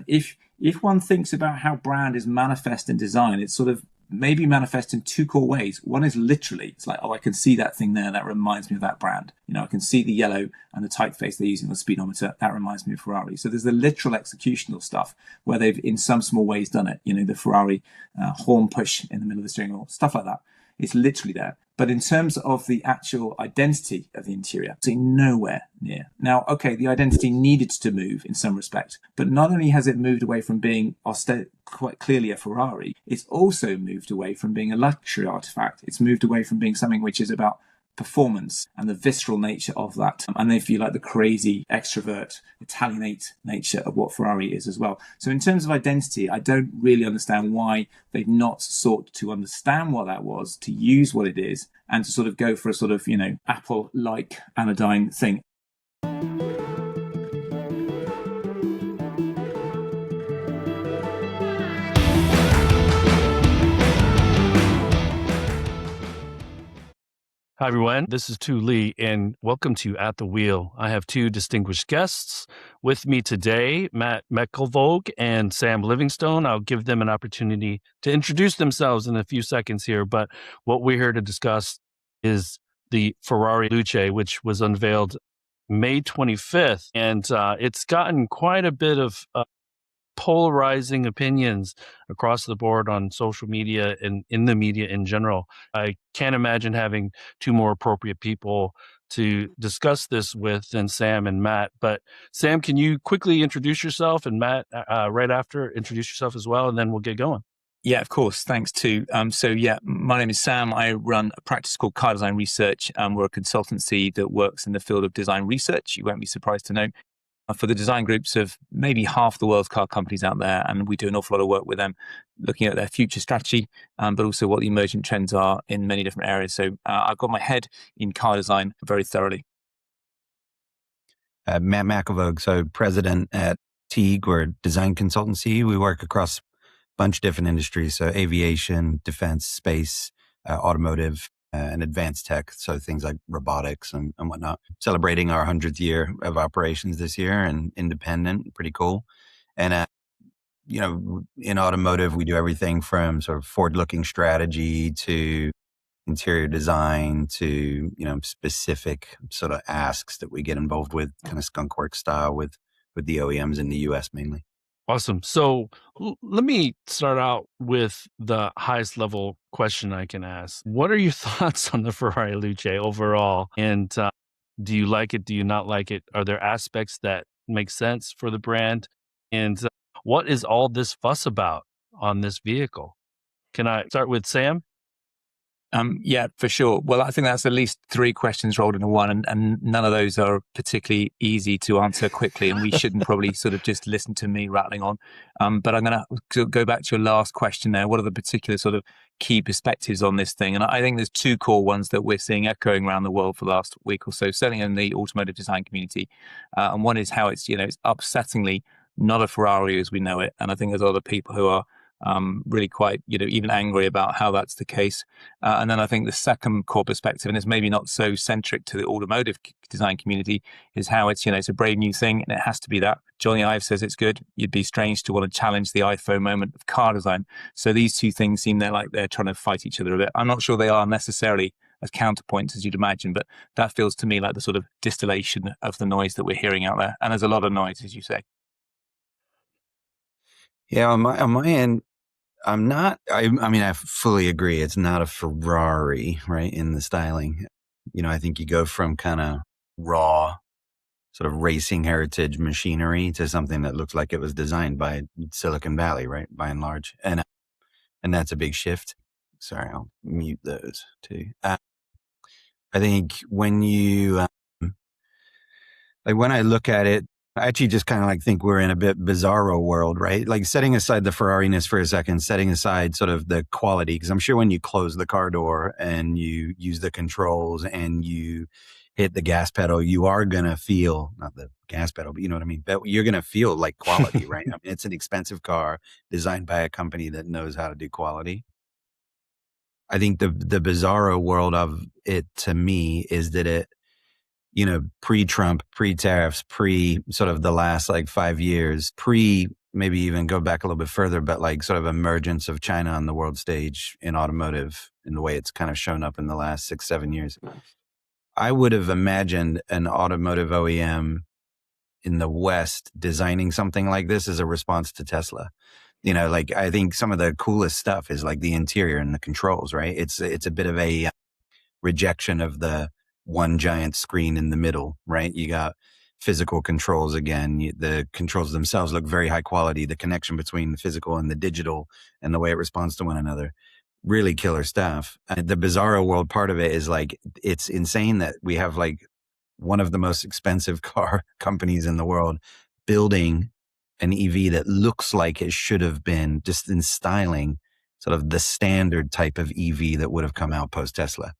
if one thinks about how brand is manifest in design, it's sort of maybe manifest in two core ways. One is literally, it's like, oh, I can see that thing there. That reminds me of that brand. I can see the yellow and the typeface they're using on the speedometer. That reminds me of Ferrari. So there's the literal executional stuff where they've in some small ways done it. The Ferrari horn push in the middle of the steering wheel, stuff like that. It's literally there. But in terms of the actual identity of the interior, it's nowhere near. Now, okay, the identity needed to move in some respect, but not only has it moved away from being quite clearly a Ferrari, it's also moved away from being a luxury artifact. It's moved away from being something which is about performance and the visceral nature of that. And if you like, the crazy extrovert Italianate nature of what Ferrari is as well. So in terms of identity, I don't really understand why they've not sought to understand what that was, to use what it is, and to sort of go for a sort of, Apple-like anodyne thing. Hi, everyone. This is Tu Lee, and welcome to At the Wheel. I have two distinguished guests with me today, Matt McElvogue and Sam Livingstone. I'll give them an opportunity to introduce themselves in a few seconds here, but what we're here to discuss is the Ferrari Luce, which was unveiled May 25th, and it's gotten quite a bit of polarizing opinions across the board on social media and in the media in general. I can't imagine having two more appropriate people to discuss this with than Sam and Matt. But Sam, can you quickly introduce yourself, and Matt, right after, introduce yourself as well, and then we'll get going. Yeah, of course. Thanks, too. My name is Sam. I run a practice called Car Design Research. We're a consultancy that works in the field of design research. You won't be surprised to know. For the design groups of maybe half the world's car companies out there. And we do an awful lot of work with them, looking at their future strategy, but also what the emergent trends are in many different areas. So I've got my head in car design very thoroughly. Matt McElvogue, so president at Teague. We're a design consultancy. We work across a bunch of different industries, so aviation, defense, space, automotive, and advanced tech, so things like robotics and whatnot. Celebrating our 100th year of operations this year, and independent, pretty cool. And, in automotive, we do everything from sort of forward-looking strategy to interior design to, specific sort of asks that we get involved with, kind of skunkwork style with the OEMs in the US mainly. Awesome. So let me start out with the highest level question I can ask. What are your thoughts on the Ferrari Luce overall? And do you like it? Do you not like it? Are there aspects that make sense for the brand? And what is all this fuss about on this vehicle? Can I start with Sam? Yeah, for sure. Well, I think that's at least three questions rolled into one, and none of those are particularly easy to answer quickly, and we shouldn't probably sort of just listen to me rattling on. But I'm going to go back to your last question there. What are the particular sort of key perspectives on this thing? And I think there's two core ones that we're seeing echoing around the world for the last week or so, certainly in the automotive design community. And one is how it's upsettingly not a Ferrari as we know it. And I think there's a lot of people who are really quite, even angry about how that's the case. And then I think the second core perspective, and it's maybe not so centric to the automotive design community, is how it's, it's a brave new thing and it has to be that. Johnny Ive says it's good. You'd be strange to want to challenge the iPhone moment of car design. So these two things seem like they're trying to fight each other a bit. I'm not sure they are necessarily as counterpoints as you'd imagine, but that feels to me like the sort of distillation of the noise that we're hearing out there. And there's a lot of noise, as you say. Yeah, on my end, I mean, I fully agree. It's not a Ferrari, right, in the styling. I think you go from kind of raw sort of racing heritage machinery to something that looks like it was designed by Silicon Valley, right, by and large. And that's a big shift. Sorry, I'll mute those too. I think when when I look at it, I actually just kind of think we're in a bit bizarro world, right? Like setting aside the Ferrari-ness for a second, setting aside sort of the quality, because I'm sure when you close the car door and you use the controls and you hit the gas pedal, you are going to feel, not the gas pedal, but you know what I mean? But you're going to feel like quality, right? I mean, it's an expensive car designed by a company that knows how to do quality. I think the bizarro world of it to me is that it, pre-Trump, pre-tariffs, sort of the last 5 years, maybe even go back a little bit further, but like sort of emergence of China on the world stage in automotive in the way it's kind of shown up in the last 6-7 years. I would have imagined an automotive OEM in the West designing something like this as a response to Tesla. Like I think some of the coolest stuff is like the interior and the controls, right? It's a bit of a rejection of the one giant screen in the middle, right? You got physical controls again. The controls themselves look very high quality. The connection between the physical and the digital and the way it responds to one another, really killer stuff. The bizarro world part of it is like, it's insane that we have like one of the most expensive car companies in the world building an EV that looks like it should have been, just in styling, sort of the standard type of EV that would have come out post Tesla,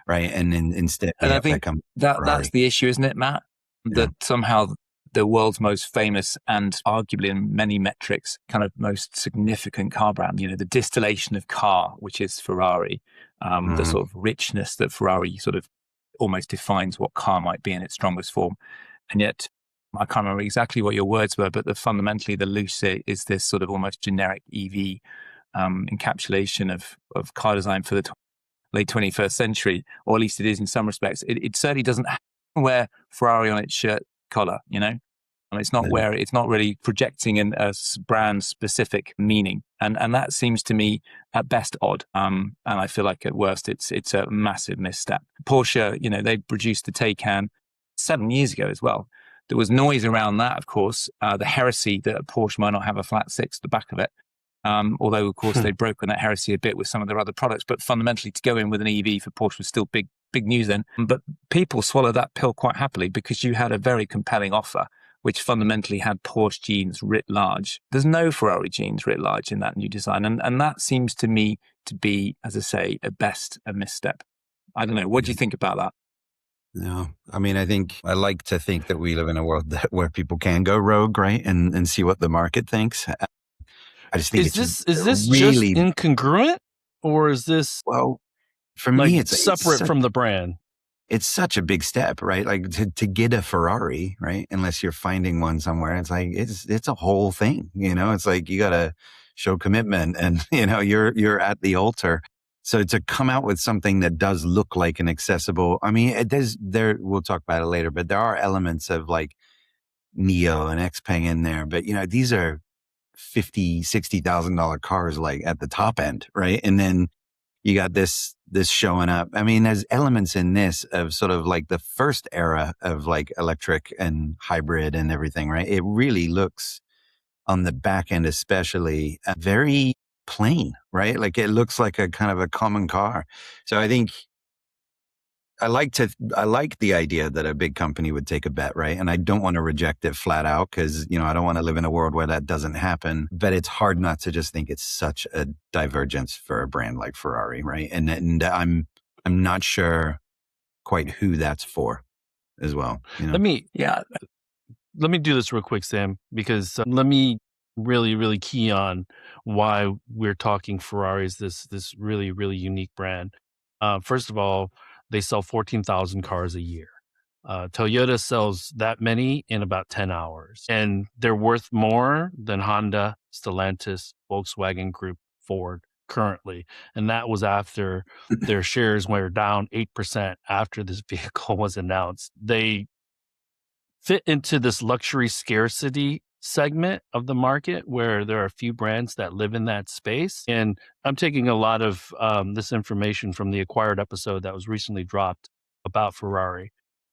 right? And then instead, And I think that's the issue, isn't it, Matt? That somehow the world's most famous and arguably in many metrics kind of most significant car brand, the distillation of car, which is Ferrari, the sort of richness that Ferrari sort of almost defines what car might be in its strongest form. And yet, I can't remember exactly what your words were, but fundamentally the Luce is this sort of almost generic EV encapsulation of car design for the late 21st century, or at least it is in some respects. It certainly doesn't wear Ferrari on its shirt collar, and it's not it's not really projecting a brand specific meaning. And that seems to me at best odd. And I feel like at worst, it's a massive misstep. Porsche, they produced the Taycan 7 years ago as well. There was noise around that, of course, the heresy that Porsche might not have a flat six at the back of it. Although, of course, they've broken that heresy a bit with some of their other products. But fundamentally, to go in with an EV for Porsche was still big news then. But people swallowed that pill quite happily because you had a very compelling offer, which fundamentally had Porsche genes writ large. There's no Ferrari genes writ large in that new design. And that seems to me to be, as I say, at best, a misstep. I don't know. What do you think about that? No, I mean, I like to think that we live in a world where people can go rogue, right? And see what the market thinks. I just think is this really just incongruent, or is this for me it's separate from the brand? It's such a big step, right? Like to get a Ferrari, right? Unless you're finding one somewhere, it's like it's a whole thing, It's like you got to show commitment, and you're at the altar. So to come out with something that does look like an accessible, I mean, we'll talk about it later, but there are elements of like Neo and Xpeng in there, but these are $50,000-$60,000 cars, like at the top end, right? And then you got this showing up. I mean, there's elements in this of sort of like the first era of like electric and hybrid and everything, right? It really looks on the back end, especially very plain, right? Like it looks like a kind of a common car. So I think I like the idea that a big company would take a bet, right? And I don't want to reject it flat out because, I don't want to live in a world where that doesn't happen. But it's hard not to just think it's such a divergence for a brand like Ferrari, right? And I'm not sure quite who that's for as well. Let me do this real quick, Sam, because let me really, really key on why we're talking Ferrari is this really, really unique brand. First of all, they sell 14,000 cars a year. Toyota sells that many in about 10 hours. And they're worth more than Honda, Stellantis, Volkswagen Group, Ford currently. And that was after their shares were down 8% after this vehicle was announced. They fit into this luxury scarcity segment of the market where there are a few brands that live in that space. And I'm taking a lot of this information from the Acquired episode that was recently dropped about Ferrari.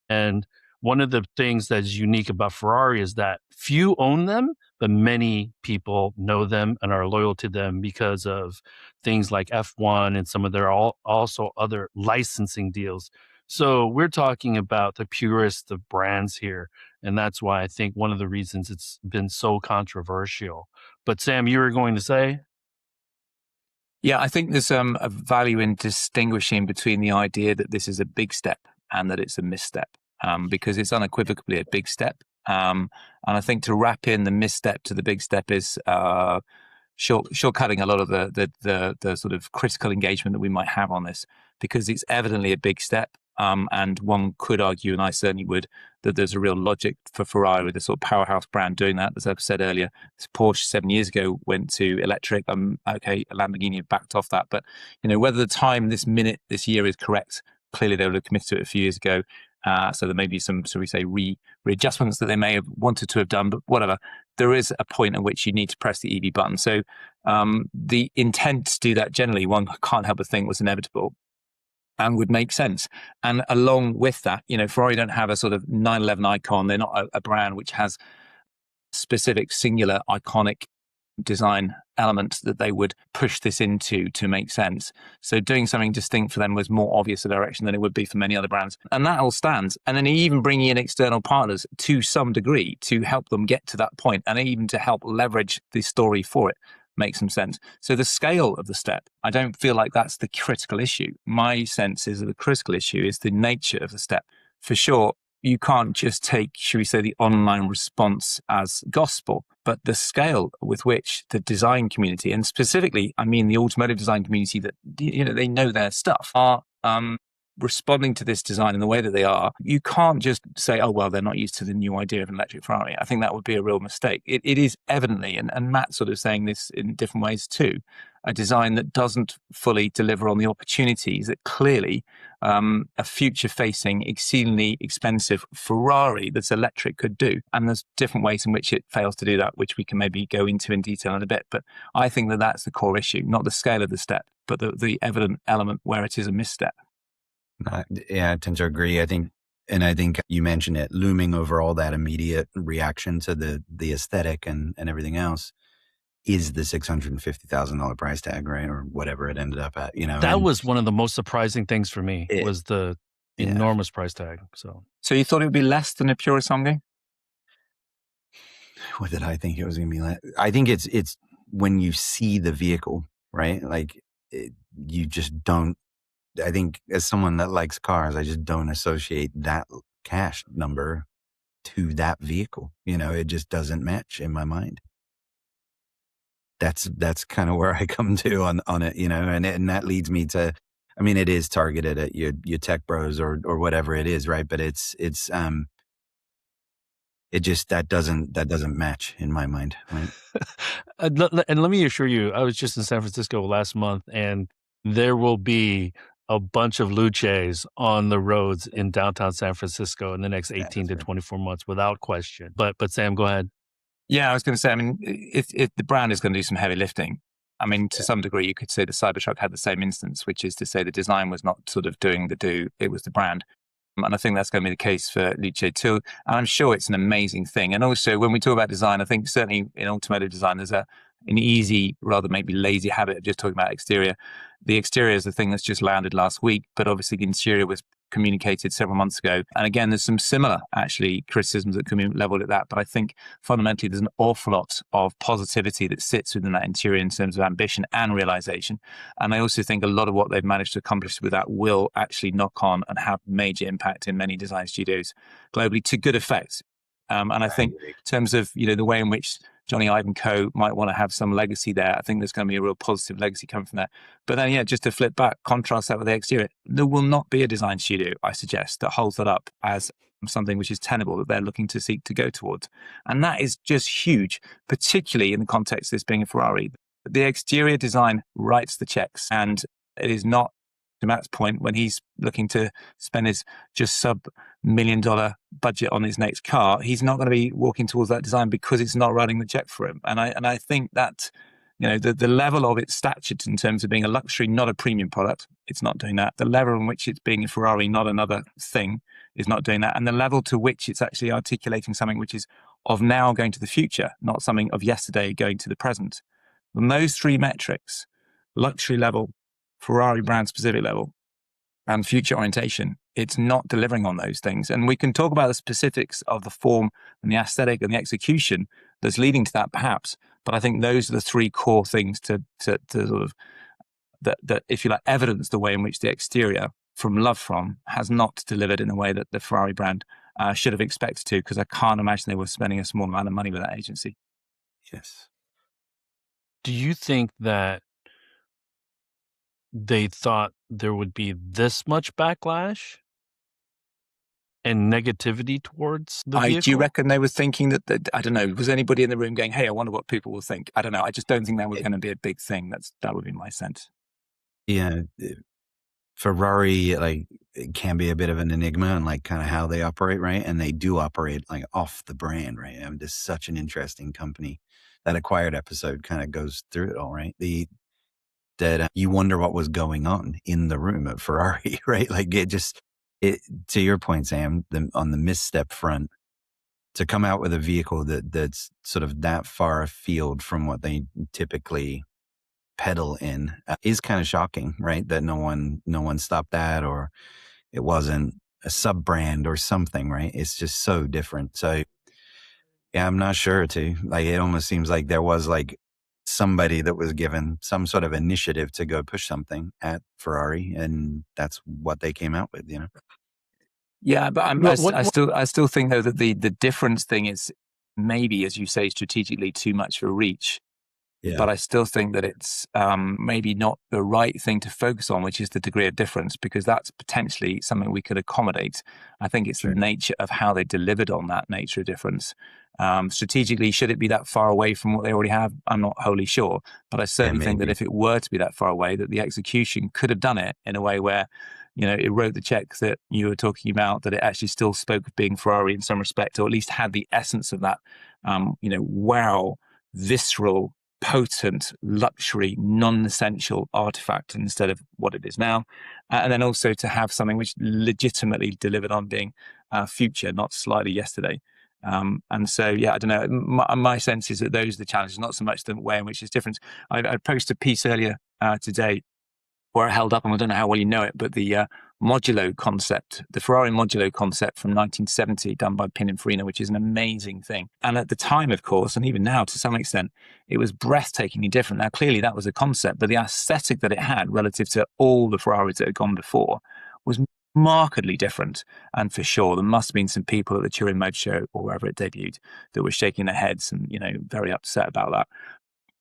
And one of the things that's unique about Ferrari is that few own them, but many people know them and are loyal to them because of things like F1 and some of their also other licensing deals. So we're talking about the purest of brands here. And that's why I think one of the reasons it's been so controversial. But Sam, you were going to say? Yeah, I think there's a value in distinguishing between the idea that this is a big step and that it's a misstep, because it's unequivocally a big step. And I think to wrap in the misstep to the big step is shortcutting a lot of the sort of critical engagement that we might have on this, because it's evidently a big step. And one could argue, and I certainly would, that there's a real logic for Ferrari with a sort of powerhouse brand doing that. As I've said earlier, Porsche 7 years ago went to electric. Okay, Lamborghini have backed off that, but whether the time this minute this year is correct, clearly they would have committed to it a few years ago. So there may be some, so we say, readjustments that they may have wanted to have done, but whatever. There is a point at which you need to press the EV button. So the intent to do that generally, one can't help but think was inevitable and would make sense. And along with that, Ferrari don't have a sort of 911 icon. They're not a brand which has specific, singular, iconic design elements that they would push this into to make sense. So doing something distinct for them was more obvious a direction than it would be for many other brands. And that all stands. And then even bringing in external partners to some degree to help them get to that point and even to help leverage the story for it makes some sense. So the scale of the step, I don't feel like that's the critical issue. My sense is that the critical issue is the nature of the step. For sure, you can't just take, should we say, the online response as gospel, but the scale with which the design community, and specifically, I mean the automotive design community that, they know their stuff, are responding to this design in the way that they are. You can't just say, oh, well, they're not used to the new idea of an electric Ferrari. I think that would be a real mistake. It is evidently, and Matt's sort of saying this in different ways too, a design that doesn't fully deliver on the opportunities that clearly a future-facing, exceedingly expensive Ferrari that's electric could do. And there's different ways in which it fails to do that, which we can maybe go into in detail in a bit. But I think that that's the core issue, not the scale of the step, but the evident element where it is a misstep. Yeah, I tend to agree. I think you mentioned it, looming over all that immediate reaction to the aesthetic and everything else is the $650,000 price tag, right? Or whatever it ended up at, That was one of the most surprising things for me, was the enormous price tag. So you thought it would be less than a Pure Sangue? What did I think it was going to be like? I think it's when you see the vehicle, right? Like you just don't, I think as someone that likes cars, I just don't associate that cash number to that vehicle. It just doesn't match in my mind. That's kind of where I come to on it, and that leads me to, I mean, it is targeted at your tech bros or whatever it is, right? But it just, that doesn't match in my mind, right? And let me assure you, I was just in San Francisco last month, and there will be a bunch of Luces on the roads in downtown San Francisco in the next 18 to 24 months, without question. But Sam, go ahead. Yeah, I was going to say, I mean, if the brand is going to do some heavy lifting, I mean, to some degree, you could say the Cybertruck had the same instance, which is to say the design was not sort of doing it was the brand. And I think that's going to be the case for Luce too. And I'm sure it's an amazing thing. And also, when we talk about design, I think certainly in automotive design, there's an easy, rather maybe lazy habit of just talking about exterior. The exterior is the thing that's just landed last week, but obviously the interior was communicated several months ago. And again, there's some similar, actually, criticisms that can be leveled at that. But I think fundamentally there's an awful lot of positivity that sits within that interior in terms of ambition and realization. And I also think a lot of what they've managed to accomplish with that will actually knock on and have major impact in many design studios globally to good effect. And I think in terms of, the way in which Johnny Ive and Co. might want to have some legacy there, I think there's going to be a real positive legacy coming from that. But then, just to flip back, contrast that with the exterior, there will not be a design studio, I suggest, that holds that up as something which is tenable that they're looking to seek to go towards. And that is just huge, particularly in the context of this being a Ferrari. The exterior design writes the checks, and it is not, to Matt's point, when he's looking to spend his just sub-$1 million budget on his next car, he's not going to be walking towards that design because it's not writing the check for him. And I think that, the level of its stature in terms of being a luxury, not a premium product, it's not doing that. The level in which it's being a Ferrari, not another thing, is not doing that. And the level to which it's actually articulating something which is of now going to the future, not something of yesterday going to the present. And those three metrics, luxury level, Ferrari brand specific level, and future orientation, it's not delivering on those things. And we can talk about the specifics of the form and the aesthetic and the execution that's leading to that, perhaps. But I think those are the three core things to sort of that, if you like, evidence the way in which the exterior from Love From has not delivered in the way that the Ferrari brand should have expected to, because I can't imagine they were spending a small amount of money with that agency. Yes. Do you think that they thought there would be this much backlash and negativity towards the vehicle? Do you reckon they were thinking that, I don't know, was anybody in the room going, hey, I wonder what people will think? I don't know. I just don't think that was going to be a big thing. That would be my sense. Yeah. Ferrari, like, it can be a bit of an enigma and like kind of how they operate, right? And they do operate like off the brand, right? I mean, this is such an interesting company. That Acquired episode kind of goes through it all, right? That you wonder what was going on in the room at Ferrari, right? Like it to your point, Sam, on the misstep front, to come out with a vehicle that's sort of that far afield from what they typically pedal in is kind of shocking, right? That no one stopped that, or it wasn't a sub brand or something, right? It's just so different. So yeah, I'm not sure too. Like, it almost seems like there was like somebody that was given some sort of initiative to go push something at Ferrari, and that's what they came out with, you know? Yeah, but I still think though that the difference thing is maybe, as you say, strategically too much for reach. Yeah. But I still think that it's maybe not the right thing to focus on, which is the degree of difference, because that's potentially something we could accommodate. I think it's the nature of how they delivered on that nature of difference. Strategically, should it be that far away from what they already have? I'm not wholly sure. But I certainly think that if it were to be that far away, that the execution could have done it in a way where, you know, it wrote the check that you were talking about, that it actually still spoke of being Ferrari in some respect, or at least had the essence of that, wow, visceral, potent, luxury, non-essential artifact instead of what it is now. And then also to have something which legitimately delivered on being future, not slightly yesterday. And so, yeah, I don't know. My sense is that those are the challenges, not so much the way in which it's different. I posted a piece earlier today where I held up, and I don't know how well you know it, but the modulo concept, the Ferrari modulo concept from 1970, done by Pininfarina, which is an amazing thing. And at the time, of course, and even now to some extent, it was breathtakingly different. Now, clearly that was a concept, but the aesthetic that it had relative to all the Ferraris that had gone before was markedly different. And for sure, there must have been some people at the Turin Motor Show or wherever it debuted that were shaking their heads and, you know, very upset about that.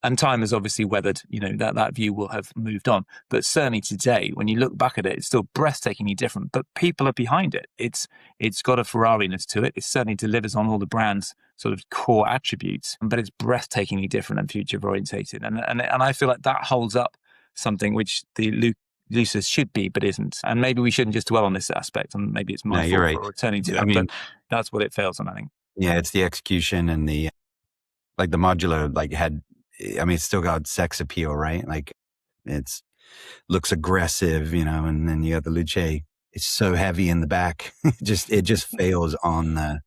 And time has obviously weathered, you know, that view will have moved on. But certainly today, when you look back at it, it's still breathtakingly different. But people are behind it. It's got a Ferrari-ness to it. It certainly delivers on all the brand's sort of core attributes, but it's breathtakingly different and future-orientated. And I feel like that holds up something which the Luce should be, but isn't. And maybe we shouldn't just dwell on this aspect, and maybe it's my fault for returning to it. But that's what it fails on, I think. Yeah, it's the execution and the modular, like, had, I mean, it's still got sex appeal, right? Like, it's looks aggressive, you know, and then you got the Luce. It's so heavy in the back. it just fails on the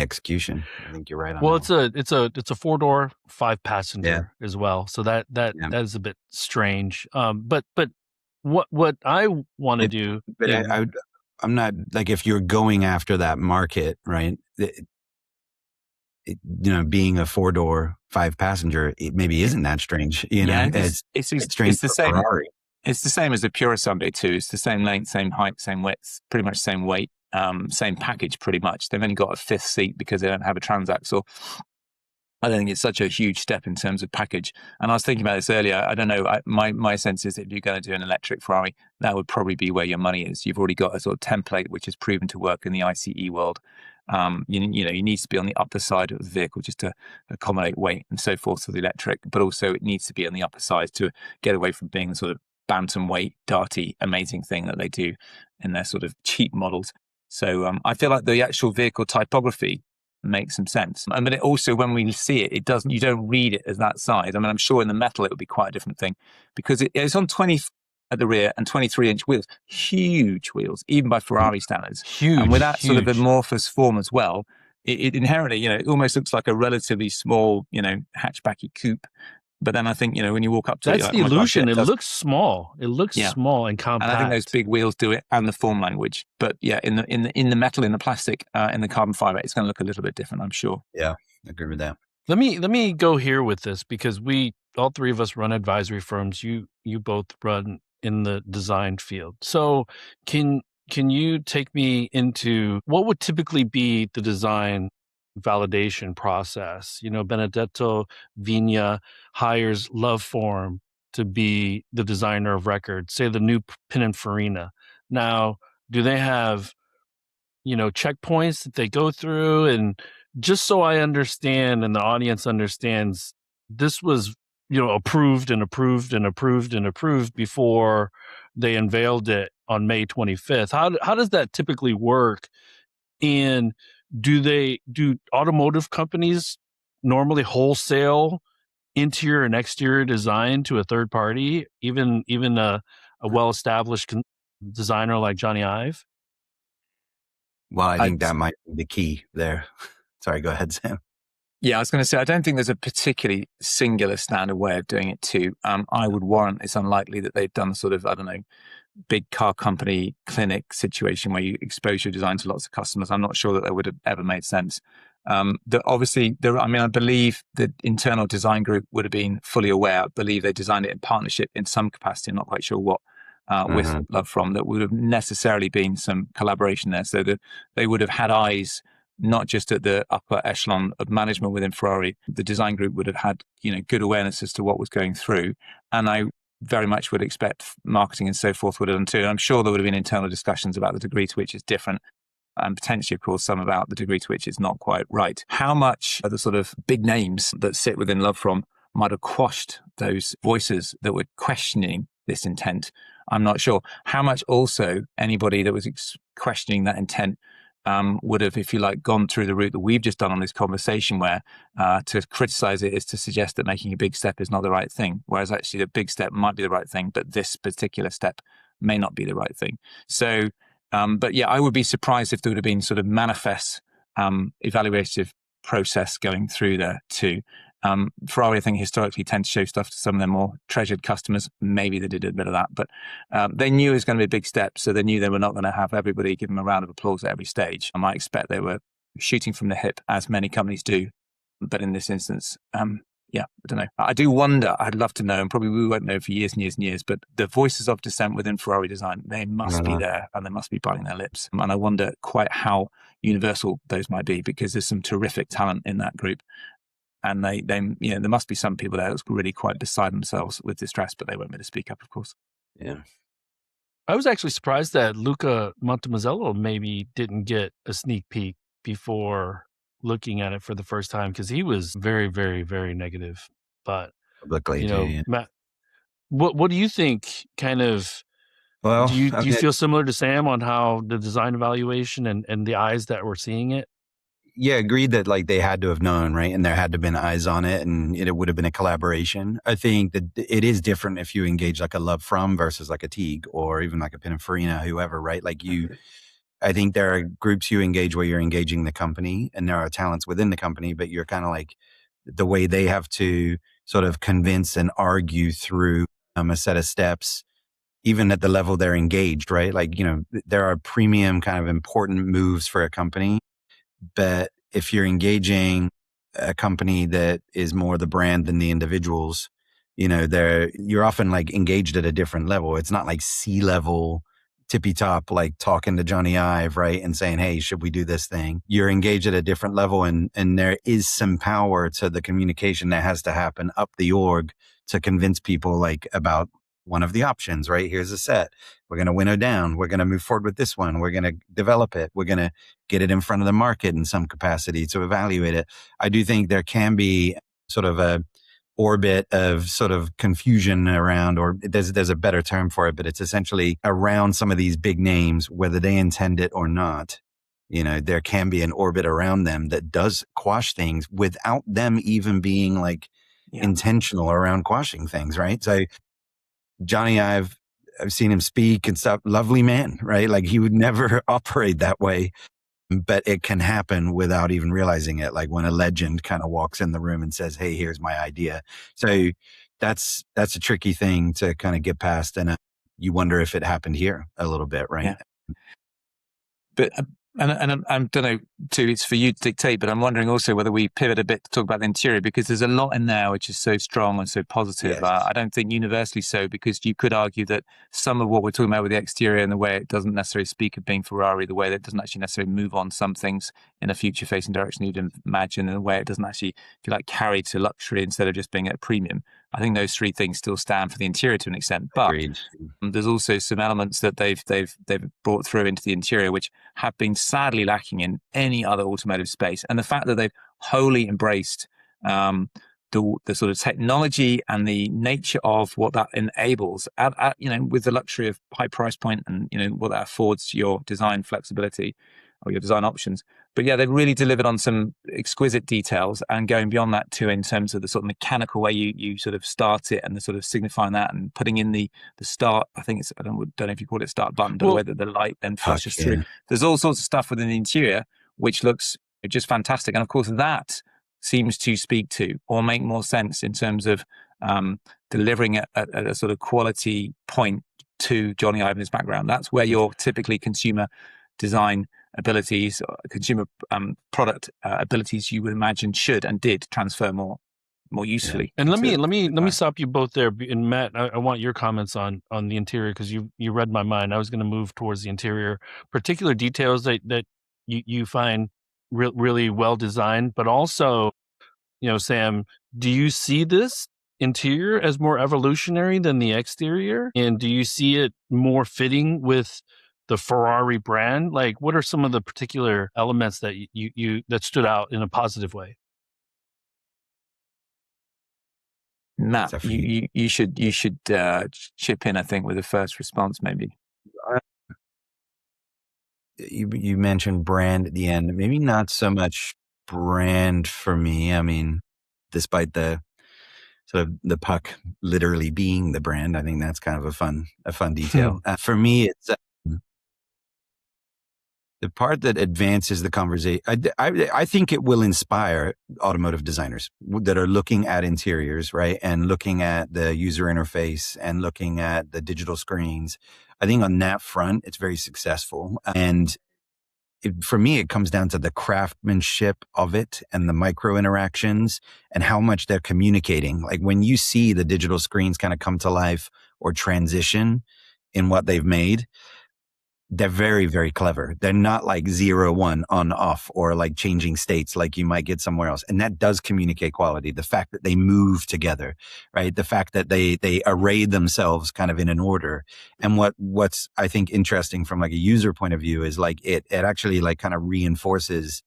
execution. I think you're right on well, that. it's a 4-door, 5-passenger as well. So that is a bit strange. But what I want to do, but I'm not, like, if you're going after that market, right? Being a 4-door, 5-passenger, it maybe isn't that strange. You know, it's strange. It's the same. Ferrari. It's the same as the Pura Sunday too. It's the same length, same height, same width, pretty much same weight, same package, pretty much. They've only got a 5th seat because they don't have a transaxle. I don't think it's such a huge step in terms of package. And I was thinking about this earlier. I don't know. My sense is that if you're going to do an electric Ferrari, that would probably be where your money is. You've already got a sort of template which has proven to work in the ICE world. You need to be on the upper side of the vehicle just to accommodate weight and so forth for the electric, but also it needs to be on the upper side to get away from being the sort of bantamweight, darty, amazing thing that they do in their sort of cheap models. So I feel like the actual vehicle typography makes some sense. But it also, when we see it, you don't read it as that size. I mean, I'm sure in the metal it would be quite a different thing because it's on 20 at the rear and 23-inch wheels, huge wheels, even by Ferrari standards. Huge. And with that sort of amorphous form as well, it inherently, it almost looks like a relatively small, hatchbacky coupe. But then I think, when you walk up to it, that's the illusion. It looks small. It looks small and compact. And I think those big wheels do it, and the form language. But yeah, in the metal, in the plastic, in the carbon fiber, it's going to look a little bit different, I'm sure. Yeah, I agree with that. Let me go here with this because all three of us run advisory firms. You both run in the design field. So can you take me into what would typically be the design validation process? Benedetto Vigna hires Loveform to be the designer of record, say the new Pininfarina. Now, do they have checkpoints that they go through? And just so I understand and the audience understands, this was, approved and approved and approved and approved before they unveiled it on May 25th. How does that typically work? And do automotive companies normally wholesale interior and exterior design to a third party, even a well-established designer like Johnny Ive? Well, I think that might be the key there. Sorry, go ahead, Sam. Yeah, I was going to say, I don't think there's a particularly singular standard way of doing it too. I would warrant it's unlikely that they've done sort of, I don't know, big car company clinic situation where you expose your design to lots of customers. I'm not sure that would have ever made sense. Obviously, I believe the internal design group would have been fully aware. I believe they designed it in partnership in some capacity. I'm not quite sure what. With Love From, that would have necessarily been some collaboration there, so that they would have had eyes not just at the upper echelon of management within Ferrari. The design group would have had good awareness as to what was going through, and I very much would expect marketing and so forth would have done too. And I'm sure there would have been internal discussions about the degree to which it's different, and potentially, of course, some about the degree to which it's not quite right. How much of the sort of big names that sit within Love From might have quashed those voices that were questioning this intent, I'm not sure. How much also anybody that was questioning that intent would have, if you like, gone through the route that we've just done on this conversation, where to criticize it is to suggest that making a big step is not the right thing, whereas actually the big step might be the right thing, but this particular step may not be the right thing. So, but yeah, I would be surprised if there would have been sort of manifest evaluative process going through there too. Ferrari, I think, historically tend to show stuff to some of their more treasured customers. Maybe they did a bit of that, but they knew it was going to be a big step, so they knew they were not going to have everybody give them a round of applause at every stage. I might expect they were shooting from the hip, as many companies do, but in this instance, yeah, I don't know. I do wonder, I'd love to know, and probably we won't know for years and years and years, but the voices of dissent within Ferrari design, they must be there, and they must be biting their lips. And I wonder quite how universal those might be, because there's some terrific talent in that group. And they, there must be some people there that's really quite beside themselves with distress, but they won't be able to speak up, of course. Yeah. I was actually surprised that Luca Montemazello maybe didn't get a sneak peek before looking at it for the first time, because he was very, very, very negative. But publicly too, yeah. Matt, what do you think? Kind of, well, do you feel similar to Sam on how the design evaluation and the eyes that were seeing it? Yeah, agreed that like they had to have known, right? And there had to have been eyes on it, and it would have been a collaboration. I think that it is different if you engage like a Love From versus like a Teague or even like a Pininfarina, whoever, right? Like I think there are groups you engage where you're engaging the company, and there are talents within the company, but you're kind of like the way they have to sort of convince and argue through a set of steps, even at the level they're engaged, right? Like, there are premium kind of important moves for a company. But if you're engaging a company that is more the brand than the individuals, you're often like engaged at a different level. It's not like C-level tippy top, like talking to Johnny Ive, right? And saying, hey, should we do this thing? You're engaged at a different level, and there is some power to the communication that has to happen up the org to convince people like about one of the options, right? Here's a set. We're going to winnow down. We're going to move forward with this one. We're going to develop it. We're going to get it in front of the market in some capacity to evaluate it. I do think there can be sort of a orbit of sort of confusion around, or there's a better term for it, but it's essentially around some of these big names, whether they intend it or not. There can be an orbit around them that does quash things without them even being like intentional around quashing things, right? So Johnny I've seen him speak and stuff. Lovely man, right? Like he would never operate that way, but it can happen without even realizing it. Like when a legend kind of walks in the room and says, hey, here's my idea. So that's a tricky thing to kind of get past. And you wonder if it happened here a little bit, right? Yeah. But and I don't know, too, it's for you to dictate, but I'm wondering also whether we pivot a bit to talk about the interior, because there's a lot in there which is so strong and so positive. Yes. I don't think universally so, because you could argue that some of what we're talking about with the exterior and the way it doesn't necessarily speak of being Ferrari, the way that it doesn't actually necessarily move on some things in a future-facing direction you'd imagine, and the way it doesn't actually, if you like, carry to luxury instead of just being at a premium. I think those three things still stand for the interior to an extent, but Agreed. there's also some elements that they've brought through into the interior which have been sadly lacking in any other automotive space. And the fact that they've wholly embraced the sort of technology and the nature of what that enables, at with the luxury of high price point and what that affords your design flexibility or your design options. But yeah, they've really delivered on some exquisite details, and going beyond that too, in terms of the sort of mechanical way you sort of start it and the sort of signifying that and putting in the start. I think it's, I don't know if you call it start button, but the way that the light then flashes through. There's all sorts of stuff within the interior which looks just fantastic. And of course, that seems to speak to or make more sense in terms of delivering at a sort of quality point to Johnny Ive and his background. That's where your typically consumer design abilities, consumer product abilities, you would imagine should and did transfer more usefully. Yeah. And let me stop you both there. And Matt, I want your comments on the interior, because you read my mind. I was going to move towards the interior, particular details that you find really well designed, but also, Sam, do you see this interior as more evolutionary than the exterior? And do you see it more fitting with the Ferrari brand? Like, what are some of the particular elements that you that stood out in a positive way? Matt, you should chip in, I think, with the first response, maybe. You mentioned brand at the end. Maybe not so much brand for me. I mean, despite the sort of the puck literally being the brand, I think that's kind of a fun detail. For me, it's the part that advances the conversation. I think it will inspire automotive designers that are looking at interiors, right? And looking at the user interface and looking at the digital screens. I think on that front, it's very successful. And for me, it comes down to the craftsmanship of it and the micro interactions and how much they're communicating. Like when you see the digital screens kind of come to life or transition in what they've made, they're very, very clever. They're not like 0, 1 on off or like changing states like you might get somewhere else. And that does communicate quality. The fact that they move together, right? The fact that they array themselves kind of in an order. And what's I think interesting from like a user point of view is like it actually like kind of reinforces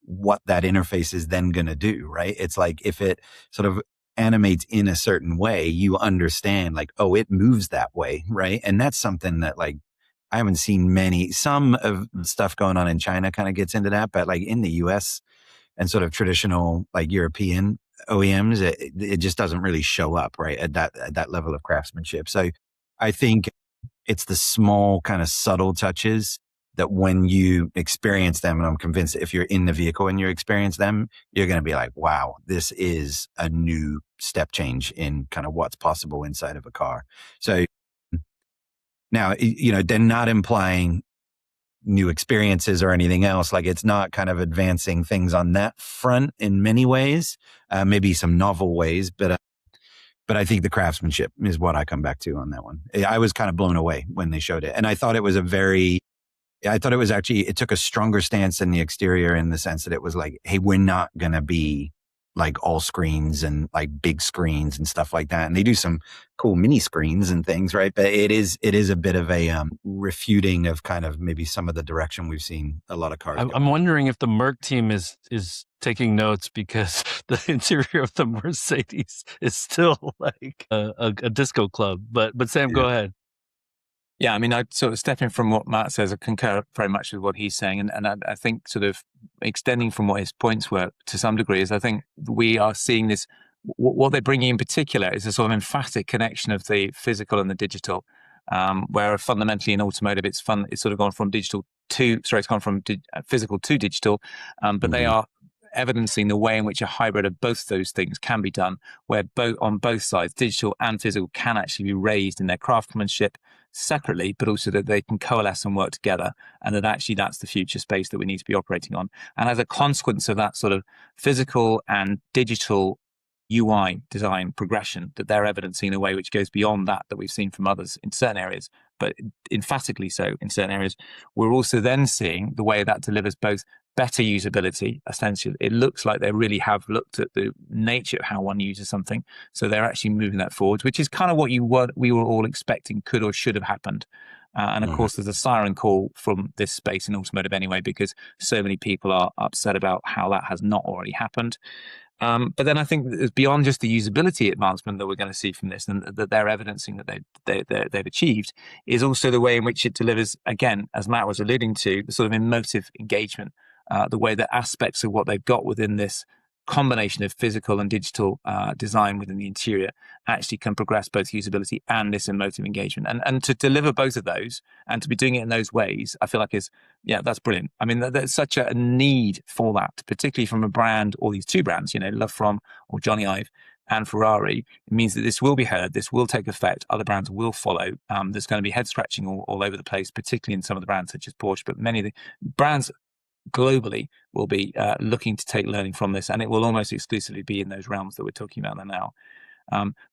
what that interface is then going to do, right? It's like if it sort of animates in a certain way, you understand like, oh, it moves that way, right? And that's something that like I haven't seen some of the stuff going on in China kind of gets into that, but like in the US and sort of traditional like European OEMs, it just doesn't really show up, right? At that level of craftsmanship. So I think it's the small kind of subtle touches that when you experience them, and I'm convinced that if you're in the vehicle and you experience them, you're going to be like, wow, this is a new step change in kind of what's possible inside of a car. So now, they're not implying new experiences or anything else. Like it's not kind of advancing things on that front in many ways, maybe some novel ways, but I think the craftsmanship is what I come back to on that one. I was kind of blown away when they showed it. And I thought it was it took a stronger stance than the exterior in the sense that it was like, hey, we're not going to be like all screens and like big screens and stuff like that. And they do some cool mini screens and things, right? But it is a bit of a refuting of kind of maybe some of the direction we've seen a lot of cars. I'm wondering if the Merc team is taking notes, because the interior of the Mercedes is still like a disco club. But Sam, go ahead. Yeah, I mean, I sort of stepping from what Matt says, I concur very much with what he's saying. And I think sort of extending from what his points were to some degree is I think we are seeing this, what they're bringing in particular is a sort of emphatic connection of the physical and the digital, where fundamentally in automotive, it's sort of gone from physical to digital, but they are evidencing the way in which a hybrid of both those things can be done, where on both sides, digital and physical, can actually be raised in their craftsmanship separately, but also that they can coalesce and work together, and that actually that's the future space that we need to be operating on. And as a consequence of that sort of physical and digital UI design progression that they're evidencing in a way which goes beyond that we've seen from others in certain areas, but emphatically so in certain areas, we're also then seeing the way that delivers both better usability. Essentially, it looks like they really have looked at the nature of how one uses something. So they're actually moving that forward, which is kind of what we were all expecting could or should have happened. And of course, there's a siren call from this space in automotive anyway, because so many people are upset about how that has not already happened. But then I think that beyond just the usability advancement that we're going to see from this, and that they're evidencing that they've achieved, is also the way in which it delivers, again, as Matt was alluding to, the sort of emotive engagement, the way that aspects of what they've got within this combination of physical and digital design within the interior actually can progress both usability and this emotive engagement. And to deliver both of those and to be doing it in those ways, I feel like that's brilliant. I mean, there's such a need for that, particularly from a brand, or these two brands, Love From or Johnny Ive and Ferrari. It means that this will be heard, this will take effect, other brands will follow. There's going to be head scratching all over the place, particularly in some of the brands such as Porsche, but many of the brands globally will be looking to take learning from this, and it will almost exclusively be in those realms that we're talking about now.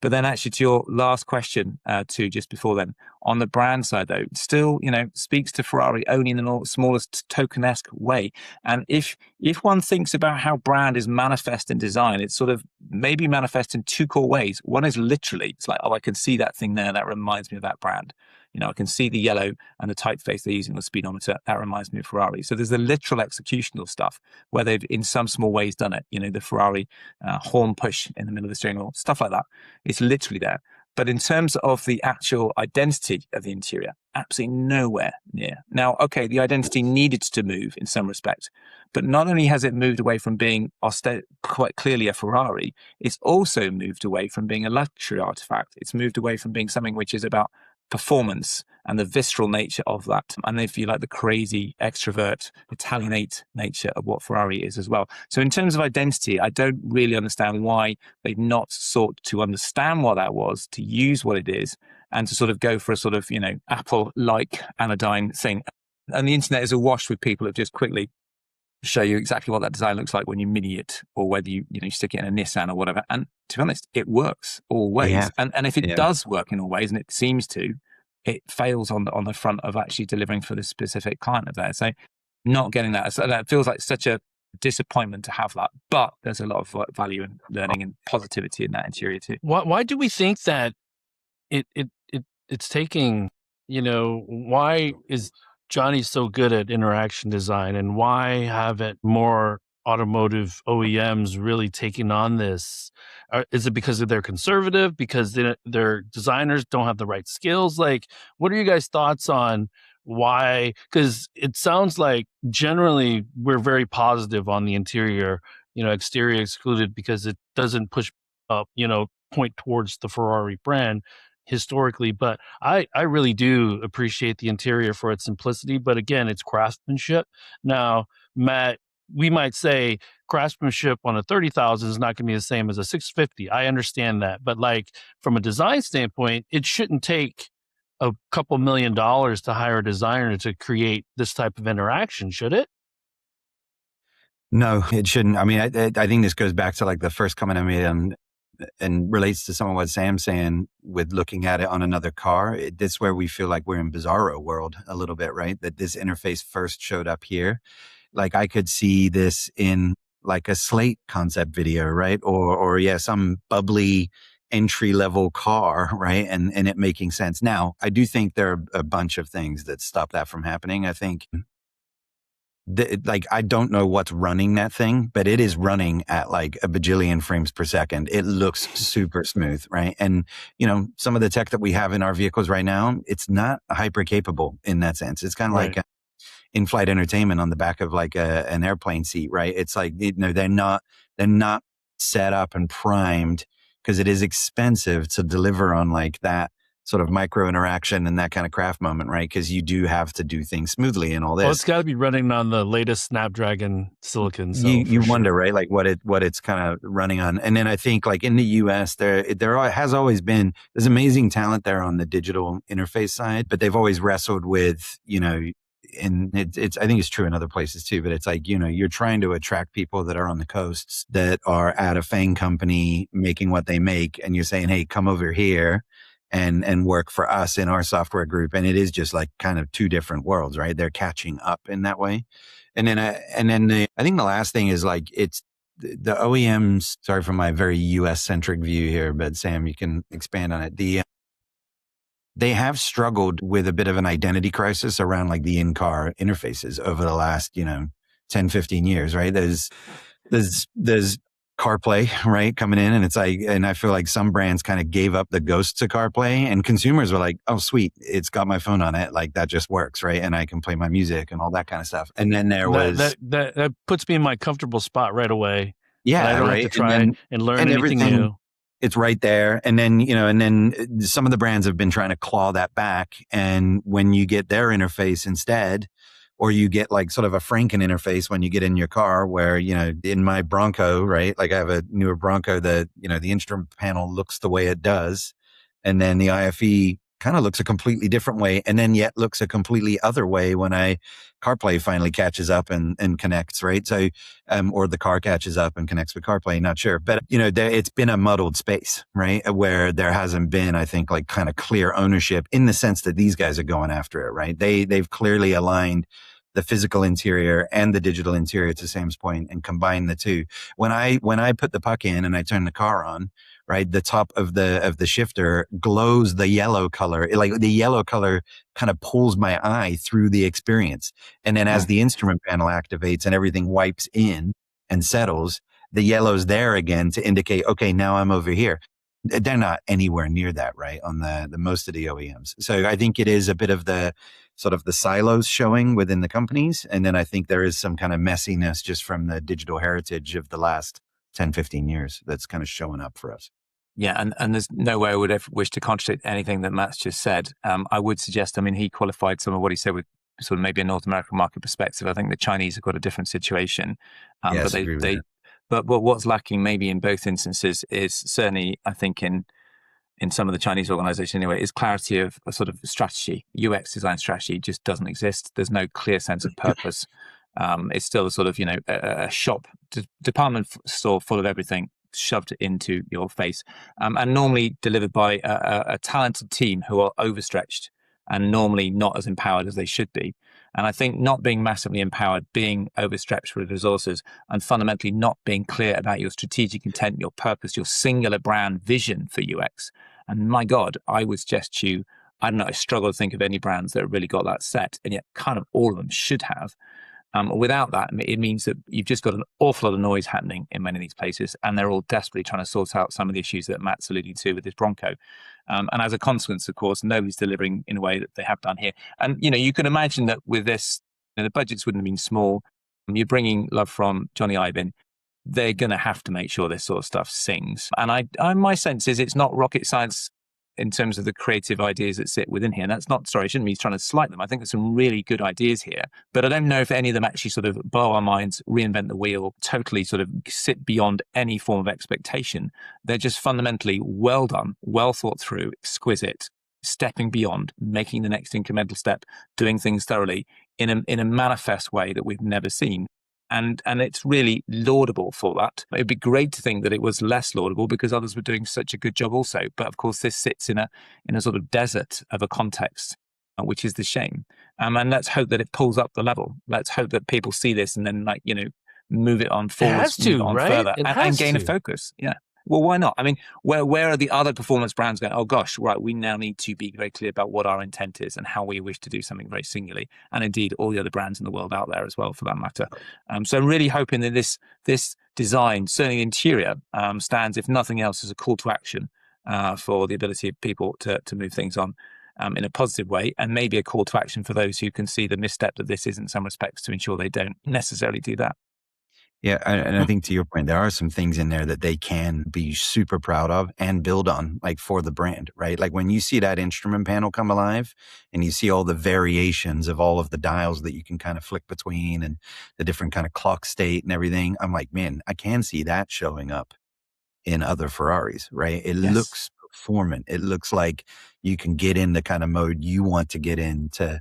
But then actually to your last question, too, just before then, on the brand side, though, still, speaks to Ferrari only in the smallest tokenesque way. And if one thinks about how brand is manifest in design, it's sort of maybe manifest in two core ways. One is literally, it's like, oh, I can see that thing there. That reminds me of that brand. I can see the yellow and the typeface they're using on the speedometer. That reminds me of Ferrari. So there's the literal executional stuff where they've, in some small ways, done it. The Ferrari horn push in the middle of the steering wheel, stuff like that. It's literally there. But in terms of the actual identity of the interior, absolutely nowhere near. Now, okay, the identity needed to move in some respect, but not only has it moved away from being quite clearly a Ferrari, it's also moved away from being a luxury artifact. It's moved away from being something which is about performance and the visceral nature of that. And if you like, the crazy extrovert Italianate nature of what Ferrari is as well. So in terms of identity, I don't really understand why they've not sought to understand what that was, to use what it is, and to sort of go for a sort of, Apple-like anodyne thing. And the internet is awash with people that just quickly show you exactly what that design looks like when you mini it, or whether you stick it in a Nissan or whatever. And to be honest, it works always. Yeah. And if it does work in all ways, and it seems to, it fails on the front of actually delivering for the specific client of theirs. So not getting that, so that feels like such a disappointment to have that. But there's a lot of value and learning and positivity in that interior too. Why do we think that it's taking, why is Johnny so good at interaction design, and why haven't more automotive OEMs really taken on this? Is it because they're conservative, because their designers don't have the right skills? Like, what are you guys' thoughts on why? Because it sounds like generally we're very positive on the interior, exterior excluded, because it doesn't push up, point towards the Ferrari brand historically. But I really do appreciate the interior for its simplicity, but again, it's craftsmanship. Now, Matt, we might say craftsmanship on a 30,000 is not going to be the same as a 650. I understand that, but like from a design standpoint, it shouldn't take a couple $1 million to hire a designer to create this type of interaction, should it? No, it shouldn't. I mean, I think this goes back to like the first comment I made and relates to some of what Sam's saying with looking at it on another car. This is where we feel like we're in bizarro world a little bit, right? That this interface first showed up here. Like I could see this in like a Slate concept video, right? Or some bubbly entry level car, right? And it making sense. Now, I do think there are a bunch of things that stop that from happening. I think I don't know what's running that thing, but it is running at like a bajillion frames per second. It looks super smooth, right? And, some of the tech that we have in our vehicles right now, it's not hyper capable in that sense. It's kind of like in-flight entertainment on the back of like an airplane seat, right? It's like, they're not set up and primed, because it is expensive to deliver on like that sort of micro interaction and that kind of craft moment, right? Because you do have to do things smoothly and all this. Well, it's got to be running on the latest Snapdragon silicon. So you wonder, right? Like what it's kind of running on. And then I think like in the US, there has always been, there's amazing talent there on the digital interface side, but they've always wrestled with, and it's I think it's true in other places too, but it's like, you're trying to attract people that are on the coasts that are at a FANG company making what they make, and you're saying, hey, come over here and work for us in our software group. And it is just like kind of two different worlds, right? They're catching up in that way. And then I think the last thing is like, it's the OEMs, sorry for my very US centric view here, but Sam, you can expand on it. They have struggled with a bit of an identity crisis around like the in-car interfaces over the last, 10, 15 years, right? There's CarPlay, right, coming in, and it's like, and I feel like some brands kind of gave up the ghost to CarPlay, and consumers were like, "Oh, sweet, it's got my phone on it, like that just works, right?" And I can play my music and all that kind of stuff. And then there was that puts me in my comfortable spot right away. yeah, I don't right, have to try and learn and anything new. It's right there. And then, some of the brands have been trying to claw that back. And when you get their interface instead, or you get like sort of a Franken interface when you get in your car where, in my Bronco, right? Like I have a newer Bronco that, the instrument panel looks the way it does. And then the IFE kind of looks a completely different way, and then yet looks a completely other way when CarPlay finally catches up and connects, right? So, or the car catches up and connects with CarPlay, not sure. But, it's been a muddled space, right? Where there hasn't been, I think, like kind of clear ownership in the sense that these guys are going after it, right? They've clearly aligned the physical interior and the digital interior, to Sam's point, and combine the two. When I put the puck in and I turn the car on, right, the top of the shifter glows the yellow color. Like the yellow color kind of pulls my eye through the experience. And then as the instrument panel activates and everything wipes in and settles, the yellow's there again to indicate, okay, now I'm over here. They're not anywhere near that, right, on the most of the OEMs. So I think it is a bit of the sort of the silos showing within the companies. And then I think there is some kind of messiness just from the digital heritage of the last 10, 15 years that's kind of showing up for us. Yeah, and there's no way I would ever wish to contradict anything that Matt's just said. I would suggest, he qualified some of what he said with sort of maybe a North American market perspective. I think the Chinese have got a different situation. Yes, but what's lacking maybe in both instances is certainly, I think, in some of the Chinese organizations anyway, is clarity of a sort of strategy. UX design strategy just doesn't exist. There's no clear sense of purpose. It's still a sort of, a shop, department store full of everything shoved into your face, and normally delivered by a talented team who are overstretched and normally not as empowered as they should be. And I think not being massively empowered, being overstretched with resources, and fundamentally not being clear about your strategic intent, your purpose, your singular brand vision for UX. And my God, I would suggest you, I don't know, I struggle to think of any brands that have really got that set, and yet kind of all of them should have. Without that, it means that you've just got an awful lot of noise happening in many of these places, and they're all desperately trying to sort out some of the issues that Matt's alluding to with this Bronco. And as a consequence, of course, nobody's delivering in a way that they have done here. And, you can imagine that with this, the budgets wouldn't have been small. You're bringing love from Johnny Ive. They're going to have to make sure this sort of stuff sings. And my sense is it's not rocket science in terms of the creative ideas that sit within here. And that's not, sorry, I shouldn't be trying to slight them. I think there's some really good ideas here, but I don't know if any of them actually sort of blow our minds, reinvent the wheel, totally sort of sit beyond any form of expectation. They're just fundamentally well done, well thought through, exquisite, stepping beyond, making the next incremental step, doing things thoroughly in a manifest way that we've never seen. And it's really laudable for that. It'd be great to think that it was less laudable because others were doing such a good job also. But of course, this sits in a sort of desert of a context, which is the shame. And let's hope that it pulls up the level. Let's hope that people see this and then move it on forward, it has to, right? Further, and gain a focus. Yeah. Well, why not? Where are the other performance brands going, oh gosh, right, we now need to be very clear about what our intent is and how we wish to do something very singularly. And indeed, all the other brands in the world out there as well, for that matter. So I'm really hoping that this design, certainly the interior, stands, if nothing else, as a call to action for the ability of people to move things on in a positive way, and maybe a call to action for those who can see the misstep that this is in some respects to ensure they don't necessarily do that. Yeah, and I think to your point, there are some things in there that they can be super proud of and build on, like for the brand, right? Like when you see that instrument panel come alive and you see all the variations of all of the dials that you can kind of flick between and the different kind of clock state and everything, I'm like, man, I can see that showing up in other Ferraris, right? It looks performant. It looks like you can get in the kind of mode you want to get in to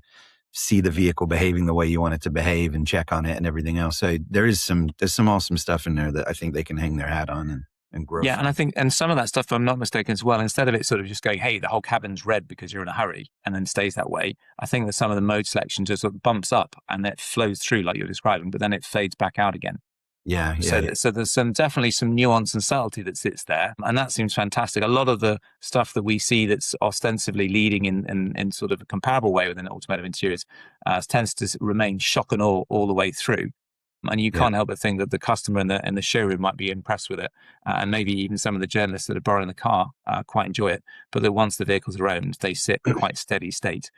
see the vehicle behaving the way you want it to behave and check on it and everything else. So there's some awesome stuff in there that I think they can hang their hat on and growth. Yeah, and I think, and some of that stuff, if I'm not mistaken as well, instead of it sort of just going, hey, the whole cabin's red because you're in a hurry, and then stays that way, I think that some of the mode selection just sort of bumps up and it flows through like you're describing, but then it fades back out again. Yeah. So there's definitely some nuance and subtlety that sits there, and that seems fantastic. A lot of the stuff that we see that's ostensibly leading in sort of a comparable way within automotive interiors tends to remain shock and awe all the way through. And you can't help but think that the customer in the showroom might be impressed with it, and maybe even some of the journalists that are borrowing the car quite enjoy it. But that once the vehicles are owned, they sit quite steady state.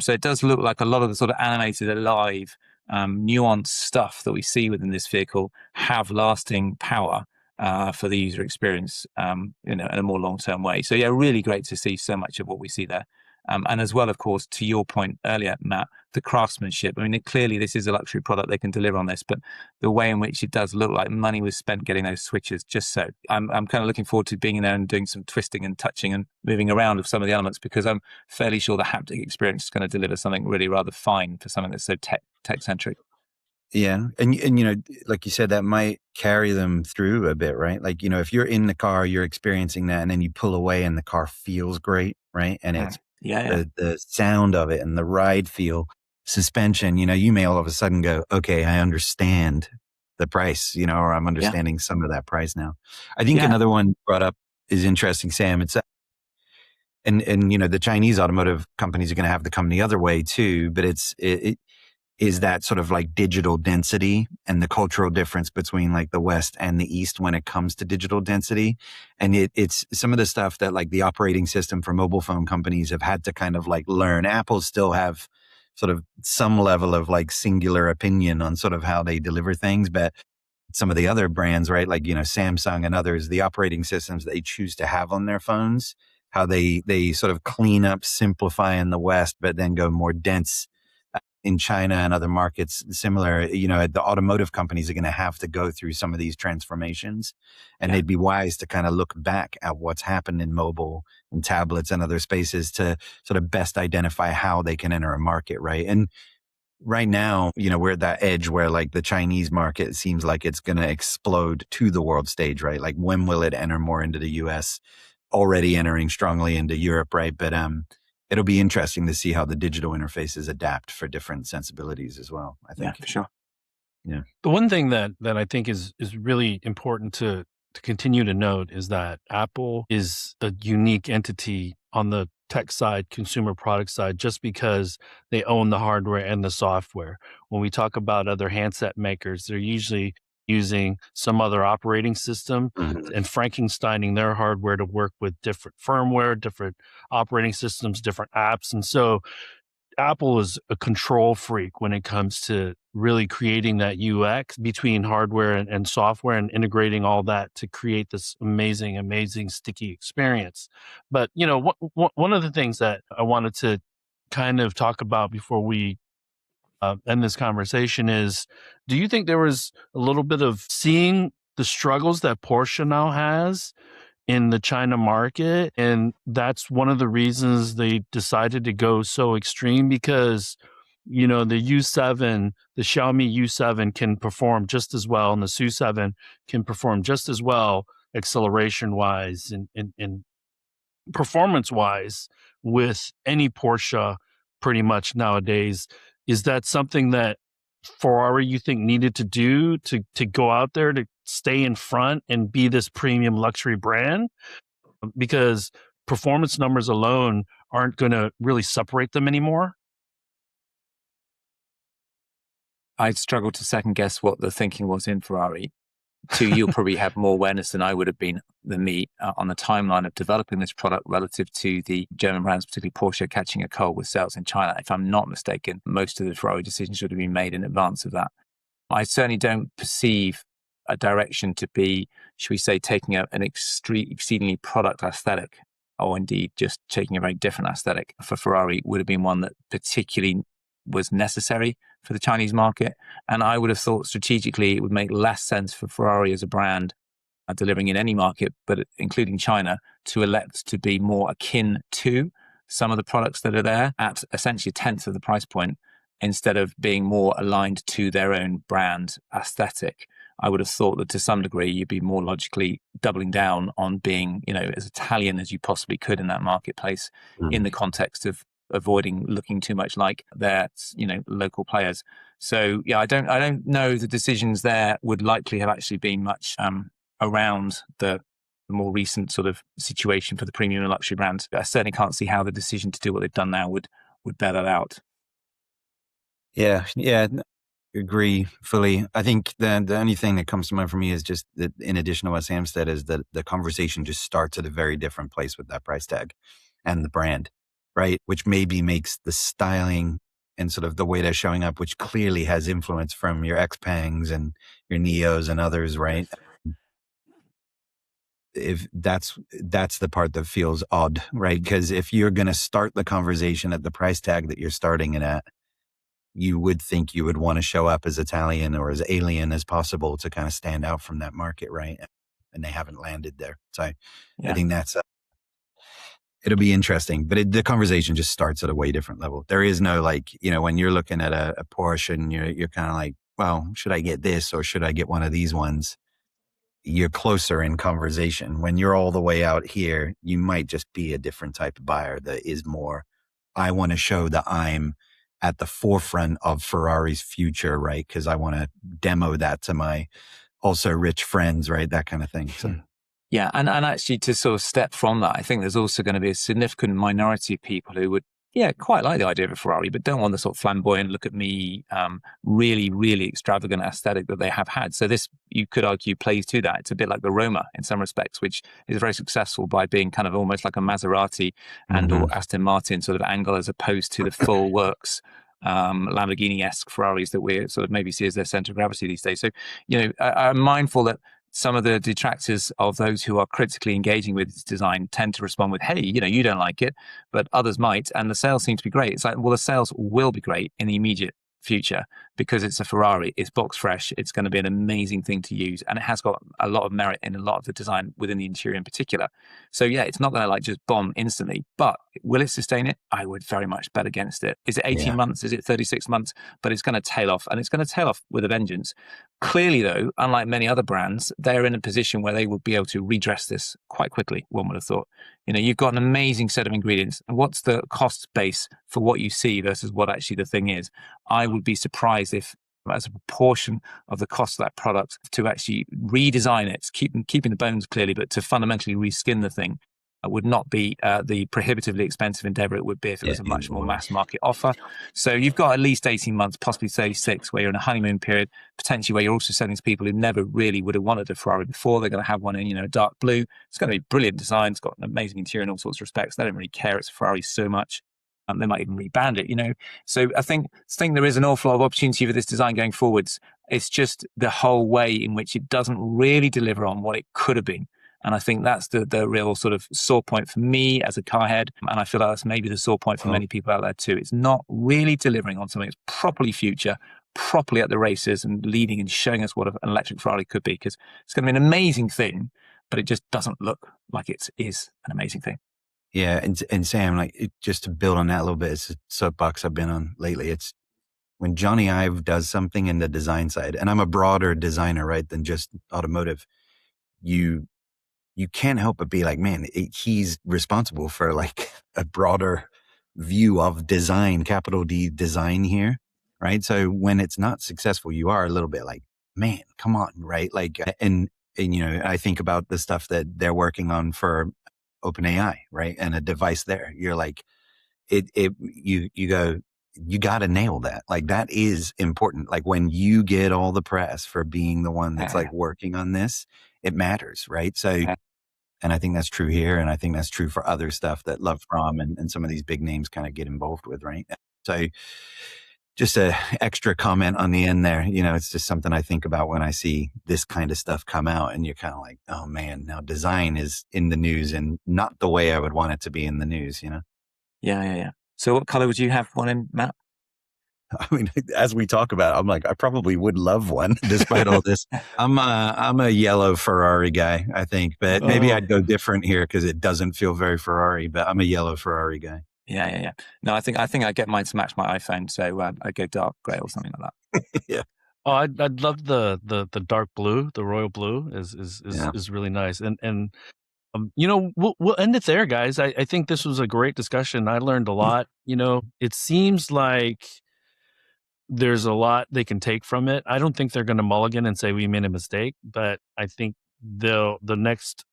So it does look like a lot of the sort of animated, alive, nuanced stuff that we see within this vehicle have lasting power for the user experience, in a more long-term way. So yeah, really great to see so much of what we see there. And as well, of course, to your point earlier, Matt, the craftsmanship. I mean, clearly this is a luxury product. They can deliver on this, but the way in which it does look like money was spent getting those switches, just so. I'm kind of looking forward to being in there and doing some twisting and touching and moving around of some of the elements, because I'm fairly sure the haptic experience is going to deliver something really rather fine for something that's so tech-centric. Yeah. And, like you said, that might carry them through a bit, right? Like, if you're in the car, you're experiencing that, and then you pull away and the car feels great, right? And it's the sound of it and the ride feel, suspension, you may all of a sudden go, okay, I understand the price, or I'm understanding some of that price now. I think another one brought up is interesting, Sam. It's, and the Chinese automotive companies are going to have to come the other way too, but it is that sort of like digital density and the cultural difference between like the West and the East when it comes to digital density. And it's some of the stuff that like the operating system for mobile phone companies have had to kind of like learn. Apple still have sort of some level of like singular opinion on sort of how they deliver things, but some of the other brands, right? Like, Samsung and others, the operating systems they choose to have on their phones, how they sort of clean up, simplify in the West, but then go more dense in China and other markets similar. The automotive companies are going to have to go through some of these transformations, and they'd be wise to kind of look back at what's happened in mobile and tablets and other spaces to sort of best identify how they can enter a market, right? And right now, we're at that edge where like the Chinese market seems like it's going to explode to the world stage, right? Like when will it enter more into the US? Already entering strongly into Europe, right? But it'll be interesting to see how the digital interfaces adapt for different sensibilities as well, I think. Yeah, for sure. Yeah. The one thing that I think is really important to continue to note is that Apple is a unique entity on the tech side, consumer product side, just because they own the hardware and the software. When we talk about other handset makers, they're usually using some other operating system and Frankensteining their hardware to work with different firmware, different operating systems, different apps. And so Apple is a control freak when it comes to really creating that UX between hardware and software and integrating all that to create this amazing sticky experience. But, one of the things that I wanted to kind of talk about before we end this conversation is, do you think there was a little bit of seeing the struggles that Porsche now has in the China market? And that's one of the reasons they decided to go so extreme, because, the U7, the Xiaomi U7 can perform just as well, and the SU7 can perform just as well acceleration wise and performance wise with any Porsche pretty much nowadays. Is that something that Ferrari, you think, needed to do to go out there to stay in front and be this premium luxury brand? Because performance numbers alone aren't going to really separate them anymore. I'd struggle to second guess what the thinking was in Ferrari. You'll probably have more awareness than I would have been than me on the timeline of developing this product relative to the German brands, particularly Porsche, catching a cold with sales in China. If I'm not mistaken, most of the Ferrari decisions should have been made in advance of that. I certainly don't perceive a direction to be, should we say, taking an exceedingly product aesthetic, or indeed just taking a very different aesthetic for Ferrari would have been one that particularly was necessary for the Chinese market. And I would have thought strategically it would make less sense for Ferrari as a brand delivering in any market, but including China, to elect to be more akin to some of the products that are there at essentially a tenth of the price point, instead of being more aligned to their own brand aesthetic. I would have thought that to some degree you'd be more logically doubling down on being, as Italian as you possibly could in that marketplace, in the context of avoiding looking too much like their, local players. So yeah, I don't know the decisions there would likely have actually been much around the more recent sort of situation for the premium and luxury brands. I certainly can't see how the decision to do what they've done now would bear that out. Yeah, agree fully. I think the only thing that comes to mind for me is just that, in addition to what Sam said, is that the conversation just starts at a very different place with that price tag and the brand, right? Which maybe makes the styling and sort of the way they're showing up, which clearly has influence from your Xpangs and your Neos and others, right? If that's the part that feels odd, right? Because if you're going to start the conversation at the price tag that you're starting it at, you would think you would want to show up as Italian or as alien as possible to kind of stand out from that market, right? And they haven't landed there. So I think that's it'll be interesting, but the conversation just starts at a way different level. There is no when you're looking at a Porsche and you're kind of like, well, should I get this or should I get one of these ones? You're closer in conversation. When you're all the way out here, you might just be a different type of buyer that is more, I want to show that I'm at the forefront of Ferrari's future, right? Because I want to demo that to my also rich friends, right? That kind of thing. So. Yeah, and actually to sort of step from that, I think there's also going to be a significant minority of people who would, quite like the idea of a Ferrari, but don't want the sort of flamboyant, look at me, really, really extravagant aesthetic that they have had. So this, you could argue, plays to that. It's a bit like the Roma in some respects, which is very successful by being kind of almost like a Maserati and or Aston Martin sort of angle, as opposed to the full works Lamborghini-esque Ferraris that we sort of maybe see as their center of gravity these days. So, I'm mindful that some of the detractors of those who are critically engaging with its design tend to respond with, hey, you don't like it, but others might. And the sales seem to be great. It's like, well, the sales will be great in the immediate future because it's a Ferrari, it's box fresh, it's going to be an amazing thing to use. And it has got a lot of merit in a lot of the design within the interior in particular. So yeah, it's not going to just bomb instantly, but will it sustain it? I would very much bet against it. Is it 18 months? Is it 36 months? But it's going to tail off, and it's going to tail off with a vengeance. Clearly though, unlike many other brands, they're in a position where they will be able to redress this quite quickly, one would have thought. You've got an amazing set of ingredients. And what's the cost base for what you see versus what actually the thing is? I would be surprised if, as a proportion of the cost of that product, to actually redesign it, keeping the bones clearly, but to fundamentally reskin the thing, would not be the prohibitively expensive endeavor it would be if it was a much more mass market offer. So you've got at least 18 months, possibly 36, where you're in a honeymoon period, potentially where you're also selling to people who never really would have wanted a Ferrari before. They're going to have one in, a dark blue. It's going to be brilliant design. It's got an amazing interior in all sorts of respects. They don't really care. It's a Ferrari so much. They might even rebrand it, So I think there is an awful lot of opportunity for this design going forwards. It's just the whole way in which it doesn't really deliver on what it could have been. And I think that's the real sort of sore point for me as a car head. And I feel like that's maybe the sore point for many people out there too. It's not really delivering on something that's properly future, properly at the races and leading and showing us what an electric Ferrari could be. Because it's going to be an amazing thing, but it just doesn't look like it is an amazing thing. Yeah. And Sam, just to build on that a little bit, it's a soapbox I've been on lately. It's when Johnny Ive does something in the design side, and I'm a broader designer, right, than just automotive, you can't help but be like, man, he's responsible for a broader view of design, capital D design here, right? So when it's not successful, you are a little bit like, man, come on, right? And I think about the stuff that they're working on for OpenAI, right? And a device there. You're like, you go, you got to nail that. That is important. When you get all the press for being the one that's working on this, it matters, right? So, and I think that's true here. And I think that's true for other stuff that Love From and some of these big names kind of get involved with, right? So just a extra comment on the end there. It's just something I think about when I see this kind of stuff come out, and you're kind of like, oh man, now design is in the news and not the way I would want it to be in the news, Yeah. So what color would you have one in, Matt? I mean, as we talk about it, I'm like, I probably would love one despite all this. I'm a yellow Ferrari guy, I think, but maybe I'd go different here because it doesn't feel very Ferrari, but I'm a yellow Ferrari guy. Yeah. No, I think I get mine to match my iPhone. So I go dark gray or something like that. Yeah. Oh, I'd love the dark blue, the royal blue Yeah. is really nice. And we'll end it there, guys. I think this was a great discussion. I learned a lot. It seems like there's a lot they can take from it. I don't think they're going to mulligan and say we made a mistake, but I think the next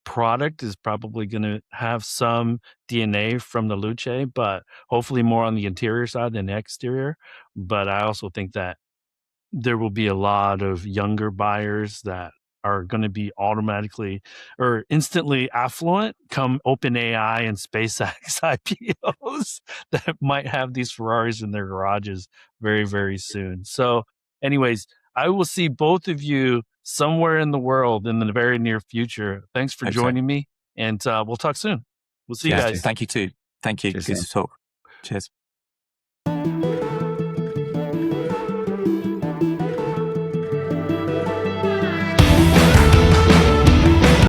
product is probably going to have some DNA from the Luce, but hopefully more on the interior side than the exterior. But I also think that there will be a lot of younger buyers that are going to be automatically or instantly affluent come OpenAI and SpaceX IPOs that might have these Ferraris in their garages very, very soon. So anyways, I will see both of you somewhere in the world in the very near future. Thanks for Hope so. joining me, and we'll talk soon. We'll see you guys. Thank you too. Thank you. Cheers, Good Sam. to talk. Cheers.